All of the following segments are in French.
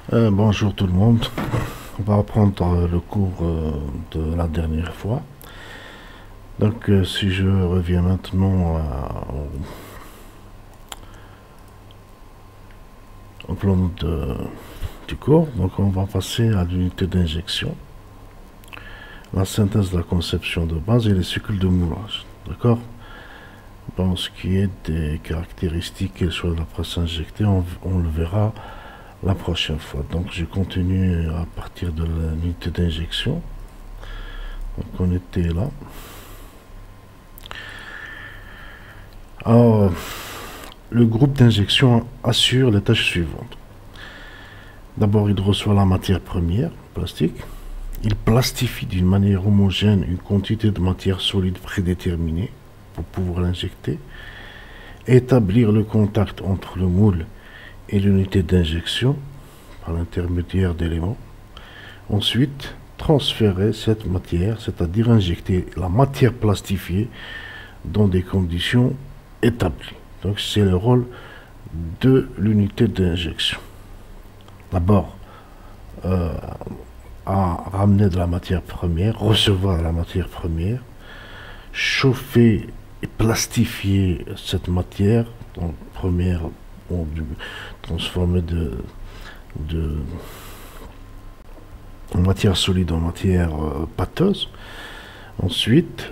Bonjour tout le monde. On va reprendre le cours de la dernière fois. Donc, si je reviens maintenant au plan du cours, donc on va passer à l'unité d'injection, la synthèse de la conception de base et les cycles de moulage. D'accord? Bon, ce qui est des caractéristiques et sur la presse injectée, on le verra la prochaine fois. Donc je continue à partir de l'unité d'injection. Donc on était là. Alors, le groupe d'injection assure les tâches suivantes. D'abord, il reçoit la matière première, plastique. Il plastifie d'une manière homogène une quantité de matière solide prédéterminée pour pouvoir l'injecter. Établir le contact entre le moule et l'unité d'injection par l'intermédiaire d'éléments. Ensuite, transférer cette matière, c'est-à-dire injecter la matière plastifiée dans des conditions établies. Donc c'est le rôle de l'unité d'injection. D'abord, à ramener de la matière première, recevoir la matière première, chauffer et plastifier cette matière, donc première transformer de matière solide en matière pâteuse. Ensuite,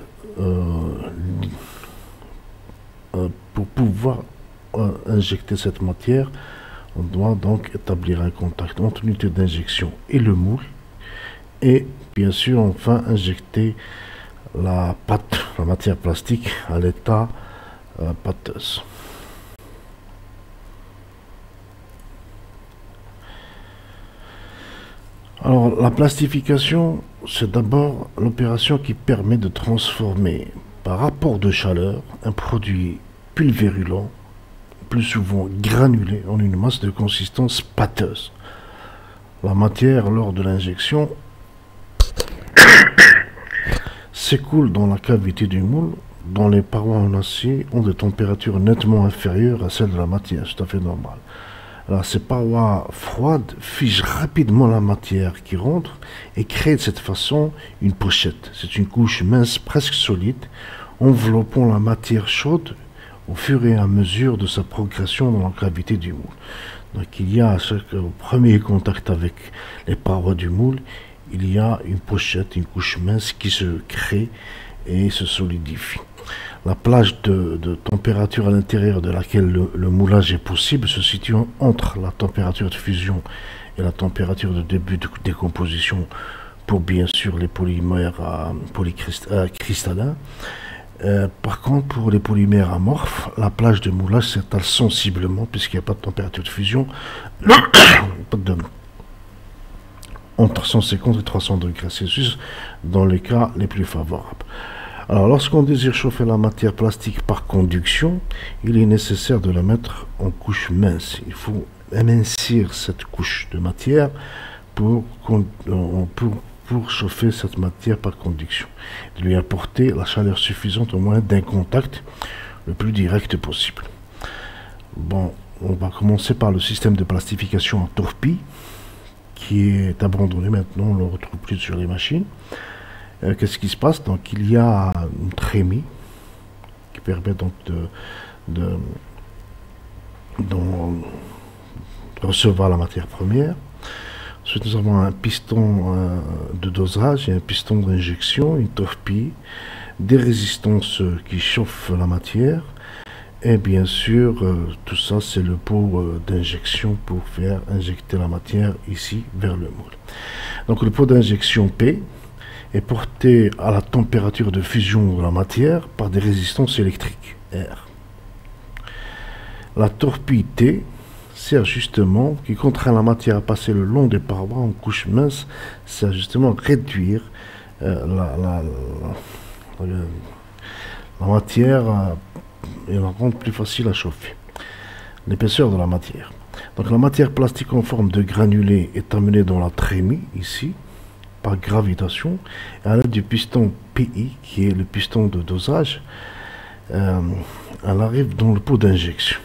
pour pouvoir injecter cette matière, on doit donc établir un contact entre l'unité d'injection et le moule, et bien sûr enfin injecter la pâte, la matière plastique à l'état pâteuse. Alors, la plastification, c'est d'abord l'opération qui permet de transformer par rapport de chaleur un produit pulvérulent, plus souvent granulé, en une masse de consistance pâteuse. La matière, lors de l'injection, s'écoule dans la cavité du moule, dont les parois en acier ont des températures nettement inférieures à celles de la matière, c'est tout à fait normal. Alors, ces parois froides figent rapidement la matière qui rentre et créent de cette façon une pochette. C'est une couche mince, presque solide, enveloppant la matière chaude au fur et à mesure de sa progression dans la cavité du moule. Donc il y a au premier contact avec les parois du moule, il y a une pochette, une couche mince qui se crée et se solidifie. La plage de température à l'intérieur de laquelle le moulage est possible se situe entre la température de fusion et la température de début de décomposition pour bien sûr les polymères cristallins. Par contre, pour les polymères amorphes, la plage de moulage s'étale sensiblement puisqu'il n'y a pas de température de fusion entre 150 et 300 degrés Celsius dans les cas les plus favorables. Alors, lorsqu'on désire chauffer la matière plastique par conduction, il est nécessaire de la mettre en couche mince. Il faut amincir cette couche de matière pour chauffer cette matière par conduction. Lui apporter la chaleur suffisante au moyen d'un contact le plus direct possible. Bon, on va commencer par le système de plastification en torpille, qui est abandonné maintenant, on ne le retrouve plus sur les machines. Qu'est-ce qui se passe? Donc il y a une trémie qui permet donc de recevoir la matière première. Ensuite nous avons un piston de dosage et un piston d'injection, une torpille, des résistances qui chauffent la matière, et bien sûr tout ça c'est le pot d'injection pour faire injecter la matière ici vers le moule. Donc le pot d'injection P est porté à la température de fusion de la matière par des résistances électriques, R. La torpille T sert justement, qui contraint la matière à passer le long des parois en couche mince, sert justement à réduire la matière et la rendre plus facile à chauffer. L'épaisseur de la matière. Donc la matière plastique en forme de granulé est amenée dans la trémie, ici, par gravitation, et à l'aide du piston PI, qui est le piston de dosage, elle arrive dans le pot d'injection.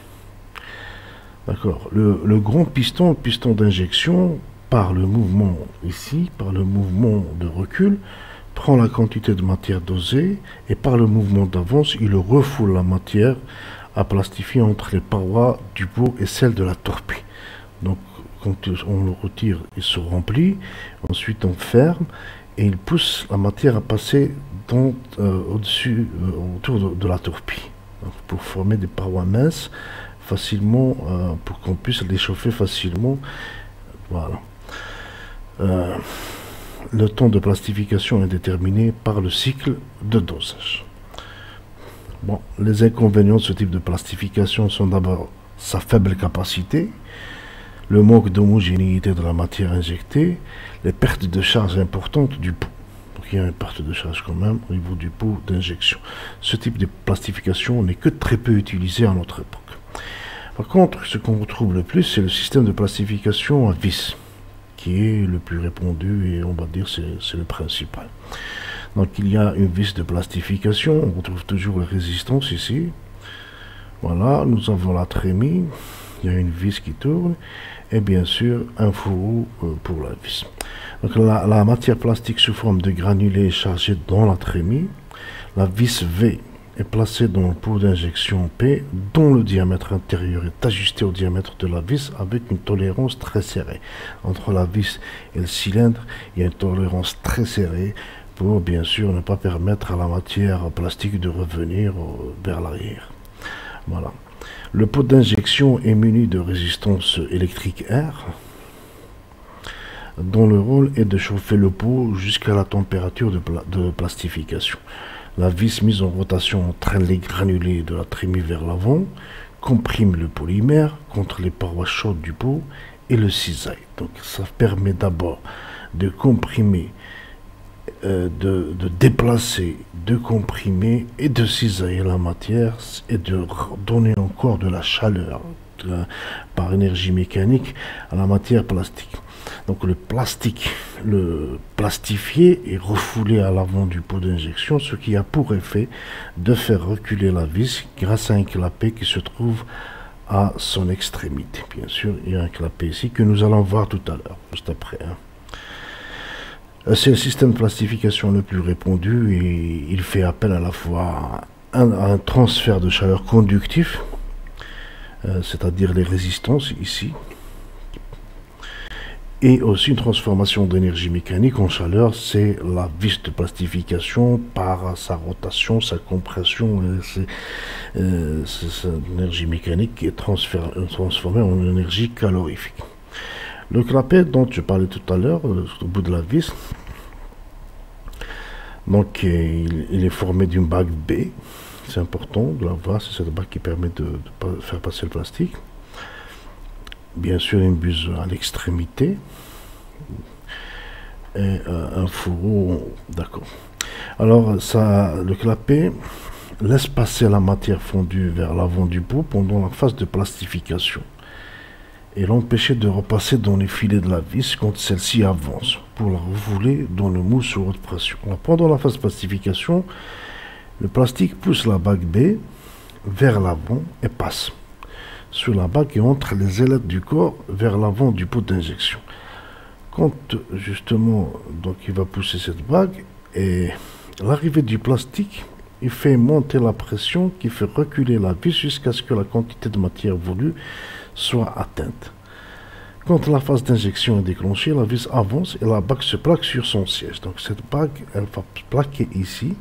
D'accord. Le grand piston, le piston d'injection, par le mouvement ici, par le mouvement de recul, prend la quantité de matière dosée et par le mouvement d'avance, il refoule la matière à plastifier entre les parois du pot et celles de la torpille. Donc, quand on le retire, il se remplit. Ensuite, on ferme et il pousse la matière à passer au-dessus, autour de la torpille. Donc, pour former des parois minces facilement, pour qu'on puisse les chauffer facilement. Voilà. Le temps de plastification est déterminé par le cycle de dosage. Bon, les inconvénients de ce type de plastification sont d'abord sa faible capacité, le manque d'homogénéité de la matière injectée, les pertes de charge importantes du pot. Donc il y a une perte de charge quand même au niveau du pot d'injection. Ce type de plastification n'est que très peu utilisé à notre époque. Par contre, ce qu'on retrouve le plus, c'est le système de plastification à vis, qui est le plus répandu et on va dire c'est le principal. Donc il y a une vis de plastification, on retrouve toujours les résistances ici. Voilà, nous avons la trémie, il y a une vis qui tourne et bien sûr un fourreau pour la vis. Donc la matière plastique sous forme de granulés est chargée dans la trémie. La vis V est placée dans le pot d'injection P dont le diamètre intérieur est ajusté au diamètre de la vis avec une tolérance très serrée. Entre la vis et le cylindre, il y a une tolérance très serrée pour bien sûr ne pas permettre à la matière plastique de revenir vers l'arrière. Voilà. Le pot d'injection est muni de résistance électrique R dont le rôle est de chauffer le pot jusqu'à la température de plastification. La vis mise en rotation entraîne les granulés de la trémie vers l'avant, comprime le polymère contre les parois chaudes du pot et le cisaille. Donc ça permet d'abord de comprimer, de déplacer, de comprimer et de cisailler la matière et de donner encore de la chaleur par énergie mécanique à la matière plastique. Donc le plastifié est refoulé à l'avant du pot d'injection, ce qui a pour effet de faire reculer la vis grâce à un clapet qui se trouve à son extrémité. Bien sûr, il y a un clapet ici que nous allons voir tout à l'heure, juste après. C'est le système de plastification le plus répandu et il fait appel à la fois à un transfert de chaleur conductif, c'est-à-dire les résistances ici, et aussi une transformation d'énergie mécanique en chaleur, c'est la vis de plastification par sa rotation, sa compression, c'est l'énergie mécanique qui est transformée en énergie calorifique. Le clapet dont je parlais tout à l'heure, au bout de la vis, donc il est formé d'une bague B, c'est important de la voir, c'est cette bague qui permet de faire passer le plastique. Bien sûr, une buse à l'extrémité et un fourreau, d'accord. Alors, le clapet laisse passer la matière fondue vers l'avant du pot pendant la phase de plastification et l'empêcher de repasser dans les filets de la vis quand celle-ci avance pour la refouler dans le mousse sous haute pression. Alors, pendant la phase de plastification, le plastique pousse la bague B vers l'avant et passe sur la bague et entre les ailettes du corps vers l'avant du pot d'injection. Quand justement donc il va pousser cette bague et l'arrivée du plastique, il fait monter la pression qui fait reculer la vis jusqu'à ce que la quantité de matière voulue soit atteinte. Quand la phase d'injection est déclenchée, la vis avance et la bague se plaque sur son siège. Donc cette bague, elle va plaquer ici.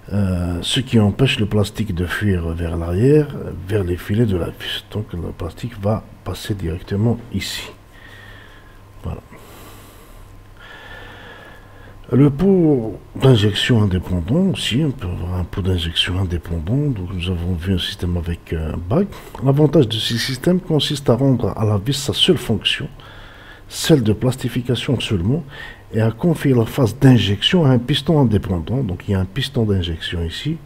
Ce qui empêche le plastique de fuir vers l'arrière, vers les filets de la vis. Donc le plastique va passer directement ici. Voilà. Le pot d'injection indépendant aussi, on peut avoir un pot d'injection indépendant. Donc nous avons vu un système avec un bague. L'avantage de ce système consiste à rendre à la vis sa seule fonction, celle de plastification seulement, et à confier la phase d'injection à un piston indépendant. Donc il y a un piston d'injection ici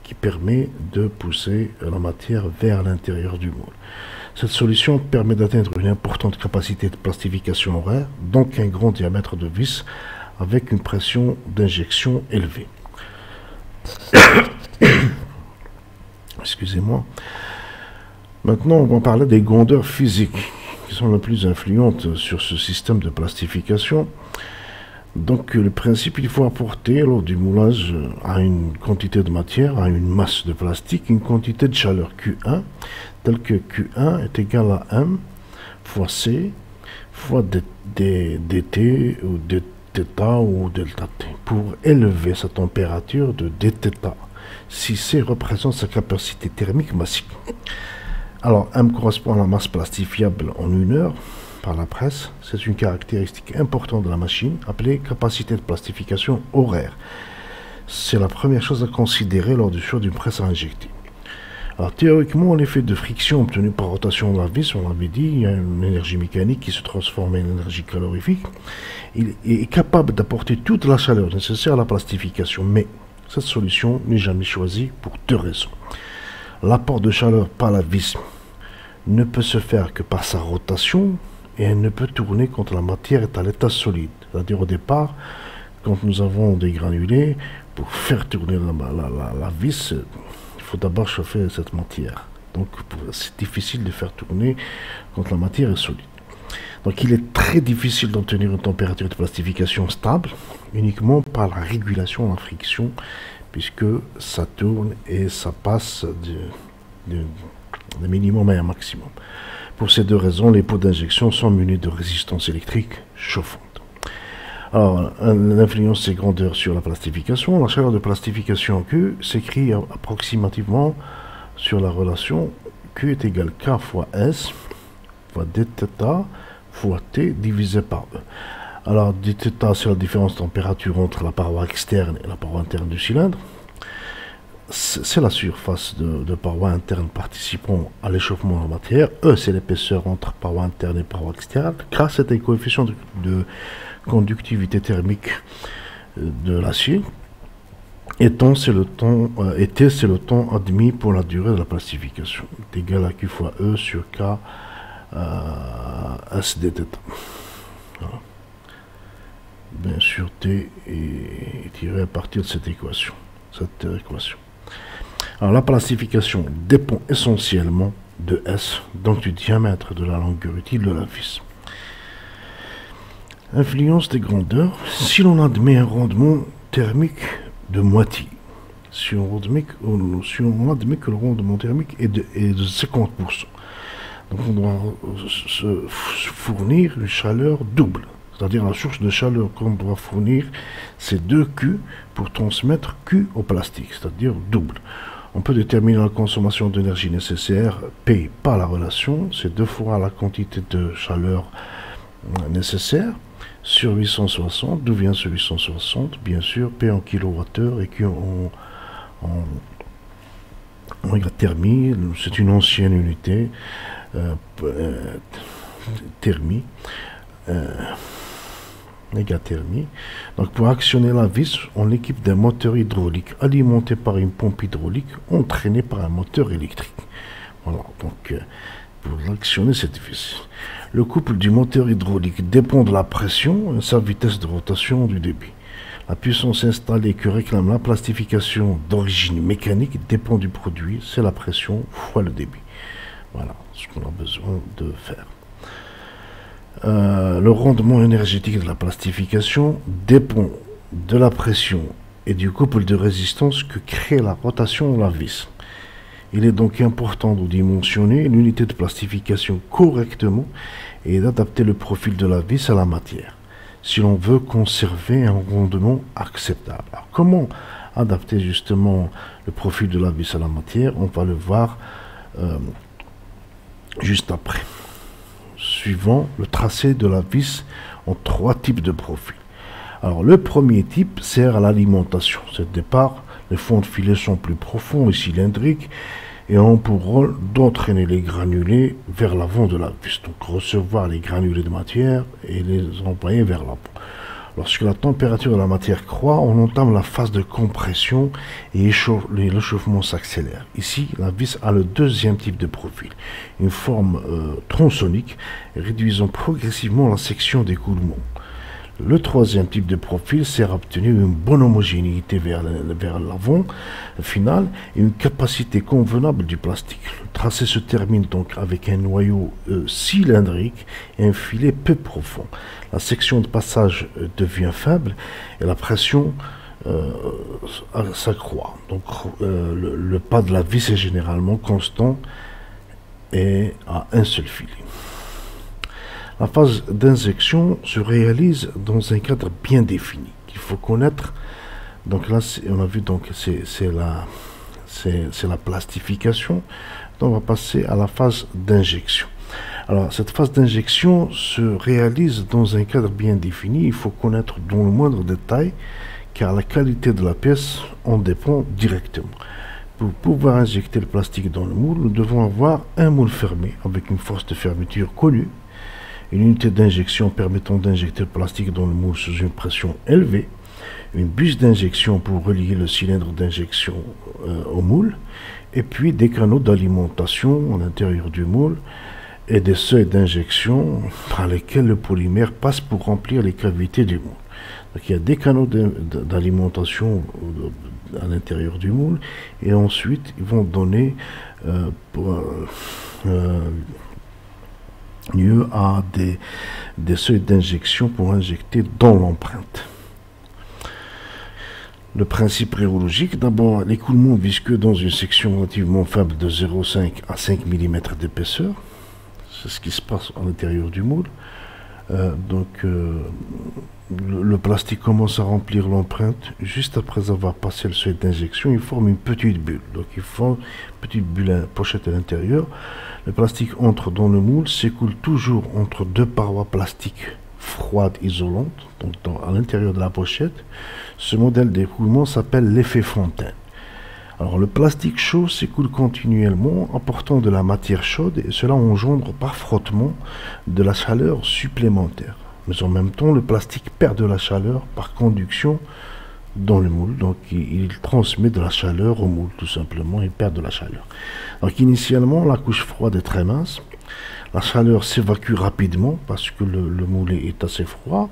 qui permet de pousser la matière vers l'intérieur du moule. Cette solution permet d'atteindre une importante capacité de plastification horaire, donc un grand diamètre de vis avec une pression d'injection élevée. Excusez-moi. Maintenant, on va parler des grandeurs physiques qui sont les plus influentes sur ce système de plastification. Donc, le principe, il faut apporter lors du moulage à une quantité de matière, à une masse de plastique, une quantité de chaleur Q1, telle que Q1 est égal à M fois C fois dt ou dθ ou delta T pour élever sa température de dθ, si C représente sa capacité thermique massive. Alors, M correspond à la masse plastifiable en 1 heure par la presse. C'est une caractéristique importante de la machine, appelée capacité de plastification horaire. C'est la première chose à considérer lors du choix d'une presse à injecter. Alors, théoriquement, l'effet de friction obtenu par rotation de la vis, on l'avait dit, il y a une énergie mécanique qui se transforme en énergie calorifique. Il est capable d'apporter toute la chaleur nécessaire à la plastification, mais cette solution n'est jamais choisie pour 2 raisons. L'apport de chaleur par la vis ne peut se faire que par sa rotation et elle ne peut tourner quand la matière est à l'état solide. C'est-à-dire au départ, quand nous avons des granulés, pour faire tourner la vis, il faut d'abord chauffer cette matière. Donc c'est difficile de faire tourner quand la matière est solide. Donc il est très difficile d'obtenir une température de plastification stable uniquement par la régulation de la friction, puisque ça tourne et ça passe de minimum à un maximum. Pour ces 2 raisons, les pots d'injection sont munis de résistance électrique chauffante. Alors, l'influence des grandeurs sur la plastification. La chaleur de plastification Q s'écrit approximativement sur la relation Q est égal K fois S fois dθ fois T divisé par E. Alors, dθ, c'est la différence de température entre la paroi externe et la paroi interne du cylindre. C'est la surface de paroi interne participant à l'échauffement de la matière. E, c'est l'épaisseur entre paroi interne et paroi externe. K, c'est un coefficient de conductivité thermique de l'acier. Et T, c'est le temps admis pour la durée de la plastification. C'est égal à Q fois E sur K S dθ. Voilà. Bien sûr, T est tiré à partir de cette équation. Alors, la plastification dépend essentiellement de S, donc du diamètre de la longueur utile de la vis. Influence des grandeurs. Si l'on admet un rendement thermique de moitié, si on admet que le rendement thermique est de 50%, donc on doit se fournir une chaleur double. C'est-à-dire la source de chaleur qu'on doit fournir, c'est 2Q pour transmettre Q au plastique, c'est-à-dire double. On peut déterminer la consommation d'énergie nécessaire, P, par la relation, c'est 2 fois la quantité de chaleur nécessaire, sur 860. D'où vient ce 860? Bien sûr, P en kilowattheure et Q en thermie, c'est une ancienne unité, thermie. Négathermie. Donc pour actionner la vis, on l'équipe d'un moteur hydraulique alimenté par une pompe hydraulique entraînée par un moteur électrique. Voilà, donc pour l'actionner c'est difficile. Le couple du moteur hydraulique dépend de la pression et sa vitesse de rotation du débit. La puissance installée que réclame la plastification d'origine mécanique dépend du produit, c'est la pression fois le débit. Voilà ce qu'on a besoin de faire. Le rendement énergétique de la plastification dépend de la pression et du couple de résistance que crée la rotation de la vis. Il est donc important de dimensionner l'unité de plastification correctement et d'adapter le profil de la vis à la matière, si l'on veut conserver un rendement acceptable. Alors, comment adapter justement le profil de la vis à la matière? On va le voir juste après. Suivant le tracé de la vis en 3 types de profils. Alors le premier type sert à l'alimentation. C'est le départ, les fonds de filet sont plus profonds et cylindriques et ont pour rôle d'entraîner les granulés vers l'avant de la vis. Donc recevoir les granulés de matière et les envoyer vers l'avant. Lorsque la température de la matière croît, on entame la phase de compression et l'échauffement s'accélère. Ici, la vis a le deuxième type de profil, une forme tronçonnique, réduisant progressivement la section d'écoulement. Le troisième type de profil sert à obtenir une bonne homogénéité vers l'avant final et une capacité convenable du plastique. Le tracé se termine donc avec un noyau cylindrique et un filet peu profond. La section de passage devient faible et la pression s'accroît. Donc le pas de la vis est généralement constant et à un seul filet. La phase d'injection se réalise dans un cadre bien défini qu'il faut connaître. Donc là, on a vu, donc c'est la plastification. Donc on va passer à la phase d'injection. Alors cette phase d'injection se réalise dans un cadre bien défini. Il faut connaître dans le moindre détail, car la qualité de la pièce en dépend directement. Pour pouvoir injecter le plastique dans le moule, nous devons avoir un moule fermé avec une force de fermeture connue, une unité d'injection permettant d'injecter le plastique dans le moule sous une pression élevée, une buse d'injection pour relier le cylindre d'injection au moule, et puis des canaux d'alimentation à l'intérieur du moule et des seuils d'injection par lesquels le polymère passe pour remplir les cavités du moule. Donc il y a des canaux d'alimentation à l'intérieur du moule, et ensuite ils vont donner lieu à des seuils d'injection pour injecter dans l'empreinte. Le principe rhéologique, d'abord l'écoulement visqueux dans une section relativement faible de 0,5 à 5 mm d'épaisseur. C'est ce qui se passe à l'intérieur du moule. Le plastique commence à remplir l'empreinte. Juste après avoir passé le seuil d'injection, il forme une petite bulle. Donc il forme une petite bulle pochette à l'intérieur. Le plastique entre dans le moule, s'écoule toujours entre deux parois plastiques froides isolantes, donc à l'intérieur de la pochette. Ce modèle d'écoulement s'appelle l'effet Fontaine. Alors le plastique chaud s'écoule continuellement, apportant de la matière chaude, et cela engendre par frottement de la chaleur supplémentaire. Mais en même temps, le plastique perd de la chaleur par conduction dans le moule. Donc il transmet de la chaleur au moule, tout simplement, il perd de la chaleur. Donc initialement, la couche froide est très mince. La chaleur s'évacue rapidement parce que le moule est assez froid.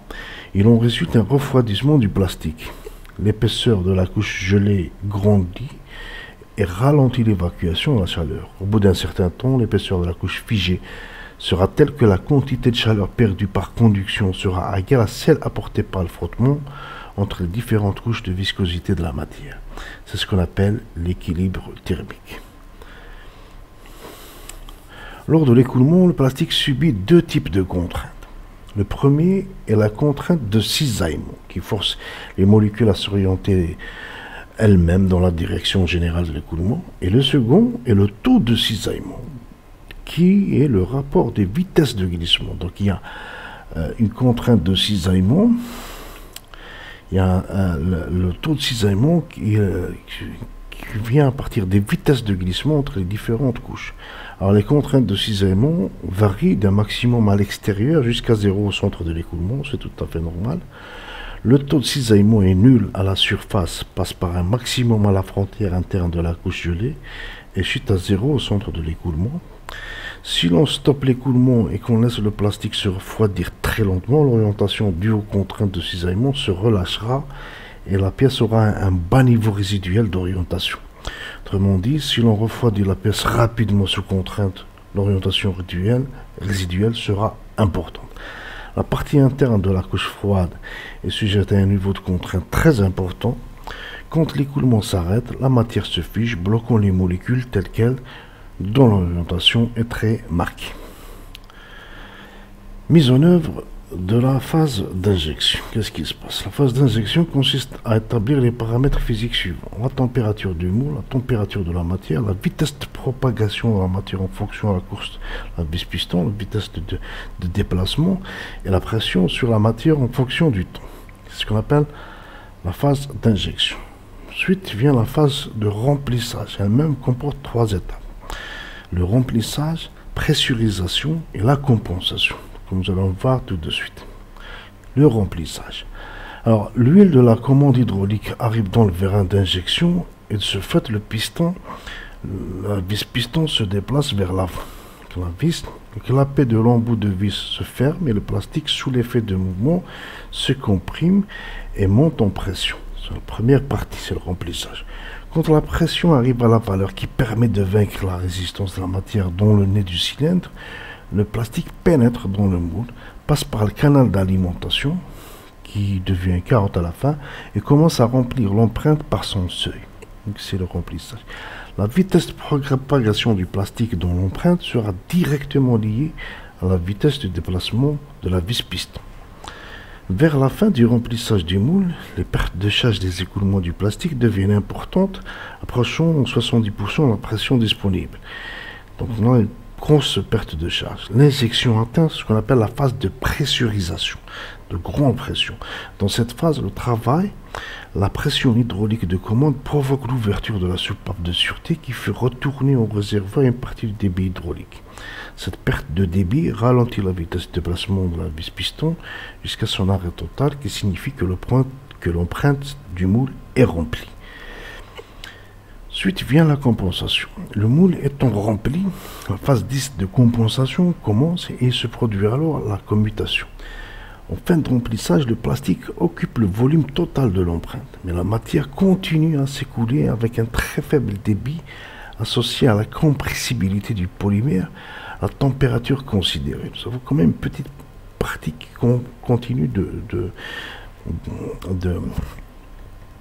Il en résulte un refroidissement du plastique. L'épaisseur de la couche gelée grandit et ralentit l'évacuation de la chaleur. Au bout d'un certain temps, l'épaisseur de la couche figée sera telle que la quantité de chaleur perdue par conduction sera égale à celle apportée par le frottement entre les différentes couches de viscosité de la matière. C'est ce qu'on appelle l'équilibre thermique. Lors de l'écoulement, le plastique subit deux types de contraintes. Le premier est la contrainte de cisaillement, qui force les molécules à s'orienter elles-mêmes dans la direction générale de l'écoulement. Et le second est le taux de cisaillement, qui est le rapport des vitesses de glissement. Donc il y a une contrainte de cisaillement, il y a le taux de cisaillement qui vient à partir des vitesses de glissement entre les différentes couches. Alors les contraintes de cisaillement varient d'un maximum à l'extérieur jusqu'à 0 au centre de l'écoulement, c'est tout à fait normal. Le taux de cisaillement est nul à la surface, passe par un maximum à la frontière interne de la couche gelée et chute à 0 au centre de l'écoulement. Si l'on stoppe l'écoulement et qu'on laisse le plastique se refroidir très lentement, l'orientation due aux contraintes de cisaillement se relâchera et la pièce aura un bas niveau résiduel d'orientation. Autrement dit, si l'on refroidit la pièce rapidement sous contrainte, l'orientation résiduelle sera importante. La partie interne de la couche froide est sujette à un niveau de contrainte très important. Quand l'écoulement s'arrête, la matière se fige, bloquant les molécules telles quelles, dont l'orientation est très marquée. Mise en œuvre de la phase d'injection. Qu'est-ce qui se passe? La phase d'injection consiste à établir les paramètres physiques suivants: la température du moule, la température de la matière, la vitesse de propagation de la matière en fonction de la course la vis-piston, la vitesse de déplacement et la pression sur la matière en fonction du temps. C'est ce qu'on appelle la phase d'injection. Ensuite vient la phase de remplissage. Elle-même comporte 3 étapes: le remplissage, pressurisation et la compensation, comme nous allons voir tout de suite. Le remplissage. Alors, l'huile de la commande hydraulique arrive dans le vérin d'injection et de ce fait, le piston, la vis piston se déplace vers l'avant. La vis Donc, la paix de l'embout de vis se ferme et le plastique, sous l'effet de mouvement, se comprime et monte en pression. C'est la première partie, c'est le remplissage. Quand la pression arrive à la valeur qui permet de vaincre la résistance de la matière dans le nez du cylindre, le plastique pénètre dans le moule, passe par le canal d'alimentation, qui devient carotte à la fin, et commence à remplir l'empreinte par son seuil. Donc c'est le remplissage. La vitesse de propagation du plastique dans l'empreinte sera directement liée à la vitesse de déplacement de la vis piston. Vers la fin du remplissage du moule, les pertes de charge des écoulements du plastique deviennent importantes, approchant 70% de la pression disponible. Donc on a une grosse perte de charge. L'injection atteint ce qu'on appelle la phase de pressurisation, de grande pression. Dans cette phase, le travail, la pression hydraulique de commande provoque l'ouverture de la soupape de sûreté qui fait retourner au réservoir une partie du débit hydraulique. Cette perte de débit ralentit la vitesse de déplacement de la vis piston jusqu'à son arrêt total, qui signifie que l'empreinte du moule est remplie. Ensuite vient la compensation. Le moule étant rempli, la phase 10 de compensation commence et se produit alors la commutation. En fin de remplissage, le plastique occupe le volume total de l'empreinte, mais la matière continue à s'écouler avec un très faible débit associé à la compressibilité du polymère à la température considérée. Nous avons quand même une petite partie qui continue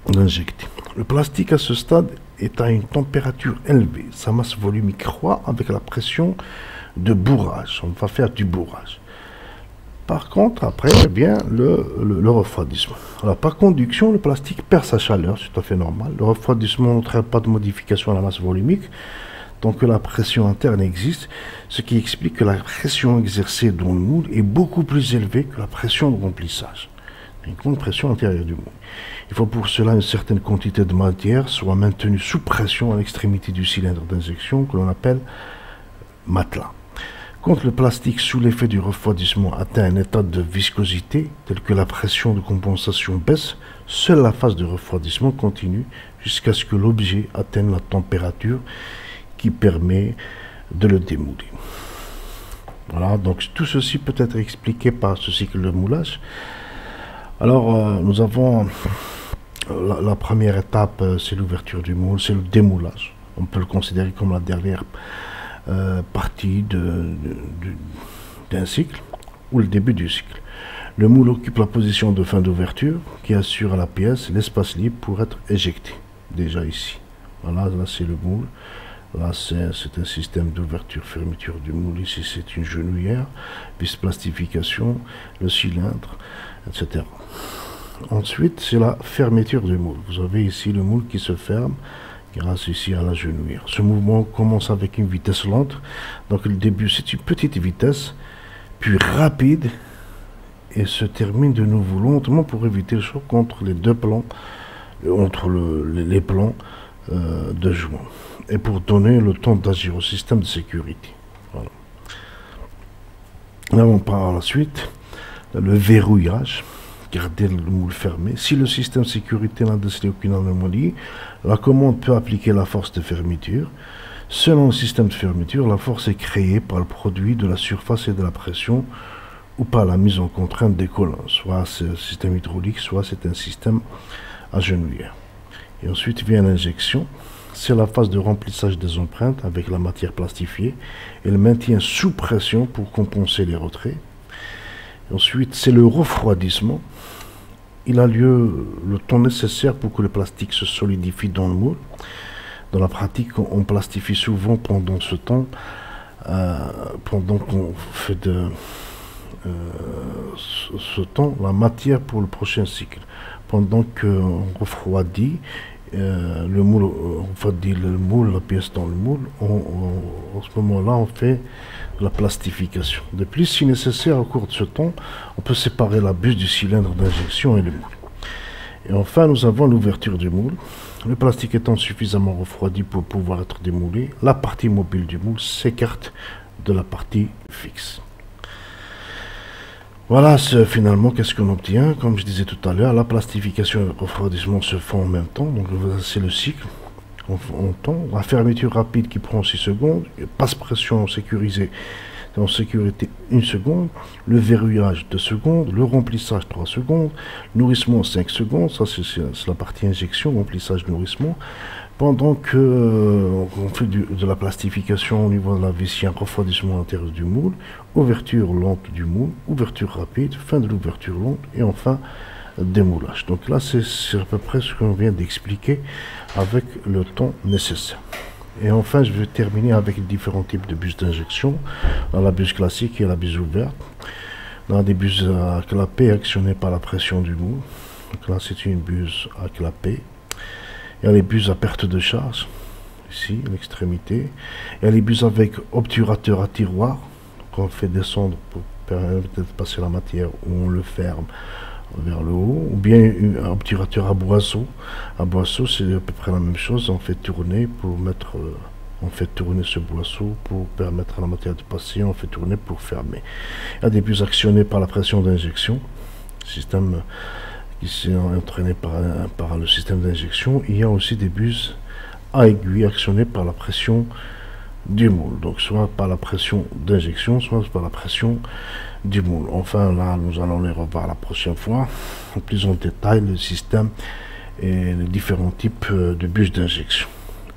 d'injecter. Le plastique à ce stade est à une température élevée. Sa masse volumique croît avec la pression de bourrage. On va faire du bourrage. Par contre, après, vient le refroidissement. Alors, par conduction, le plastique perd sa chaleur, c'est tout à fait normal. Le refroidissement n'entraîne pas de modification à la masse volumique, tant que la pression interne existe, ce qui explique que la pression exercée dans le moule est beaucoup plus élevée que la pression de remplissage. Une grande pression intérieure du moule. Il faut pour cela une certaine quantité de matière soit maintenue sous pression à l'extrémité du cylindre d'injection que l'on appelle matelas. Quand le plastique, sous l'effet du refroidissement, atteint un état de viscosité, tel que la pression de compensation baisse, seule la phase de refroidissement continue jusqu'à ce que l'objet atteigne la température qui permet de le démouler. Voilà, donc tout ceci peut être expliqué par ce cycle de moulage. Alors, nous avons la première étape, c'est l'ouverture du moule, c'est le démoulage. On peut le considérer comme la dernière partie d'un cycle ou le début du cycle. Le moule occupe la position de fin d'ouverture qui assure à la pièce l'espace libre pour être éjecté. Déjà ici. Voilà, là c'est le moule. Là c'est un système d'ouverture-fermeture du moule. Ici c'est une genouillère, vis plastification, le cylindre, etc. Ensuite c'est la fermeture du moule. Vous avez ici le moule qui se ferme grâce ici à la genouillère. Ce mouvement commence avec une vitesse lente. Donc le début c'est une petite vitesse, puis rapide, et se termine de nouveau lentement pour éviter le choc entre les deux plans, entre les plans de joint, et pour donner le temps d'agir au système de sécurité. Voilà. Là on part à la suite, le verrouillage. Garder le moule fermé. Si le système de sécurité n'a décelé aucune anomalie, la commande peut appliquer la force de fermeture. Selon le système de fermeture, la force est créée par le produit de la surface et de la pression ou par la mise en contrainte des colonnes. Soit c'est un système hydraulique, soit c'est un système à genouillère. Et ensuite vient l'injection. C'est la phase de remplissage des empreintes avec la matière plastifiée et le maintien sous pression pour compenser les retraits. Ensuite, c'est le refroidissement. Il a lieu le temps nécessaire pour que le plastique se solidifie dans le moule. Dans la pratique, on plastifie souvent pendant ce temps, pendant qu'on fait la matière pour le prochain cycle. Pendant qu'on refroidit le moule, la pièce dans le moule, en ce moment-là, on fait la plastification. De plus, si nécessaire, au cours de ce temps, on peut séparer la buse du cylindre d'injection et le moule. Et enfin, nous avons l'ouverture du moule. Le plastique étant suffisamment refroidi pour pouvoir être démoulé, la partie mobile du moule s'écarte de la partie fixe. Voilà, finalement, qu'est-ce qu'on obtient? Comme je disais tout à l'heure, la plastification et le refroidissement se font en même temps. Donc, c'est le cycle en temps. La fermeture rapide qui prend 6 secondes. Passe pression sécurisée en sécurité 1 seconde, le verrouillage 2 secondes, le remplissage 3 secondes, nourrissement 5 secondes, ça c'est la partie injection, remplissage, nourrissement. Pendant que on fait de la plastification au niveau de la vessie, un refroidissement intérieur du moule, ouverture lente du moule, ouverture rapide, fin de l'ouverture lente et enfin démoulage. Donc là c'est à peu près ce qu'on vient d'expliquer avec le temps nécessaire. Et enfin je vais terminer avec les différents types de bus d'injection. Dans la buse classique et la buse ouverte. Dans des buses à clapet actionnées par la pression du moule. Donc là c'est une buse à clapet. Il y a les buses à perte de charge, ici, à l'extrémité. Il y a les buses avec obturateur à tiroir, qu'on fait descendre pour permettre de passer la matière, ou on le ferme vers le haut. Ou bien un obturateur à boisseau. À boisseau, c'est à peu près la même chose. On fait tourner pour mettre... on fait tourner ce boisseau pour permettre à la matière de passer. On fait tourner pour fermer. Il y a des buses actionnées par la pression d'injection. Système... qui est entraîné par le système d'injection. Il y a aussi des buses à aiguille actionnées par la pression du moule, donc soit par la pression d'injection, soit par la pression du moule. Enfin là, nous allons les revoir la prochaine fois, plus en détail le système et les différents types de bus d'injection.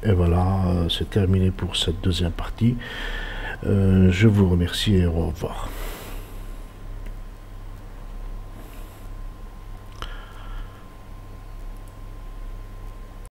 Et voilà, c'est terminé pour cette deuxième partie. Je vous remercie et au revoir.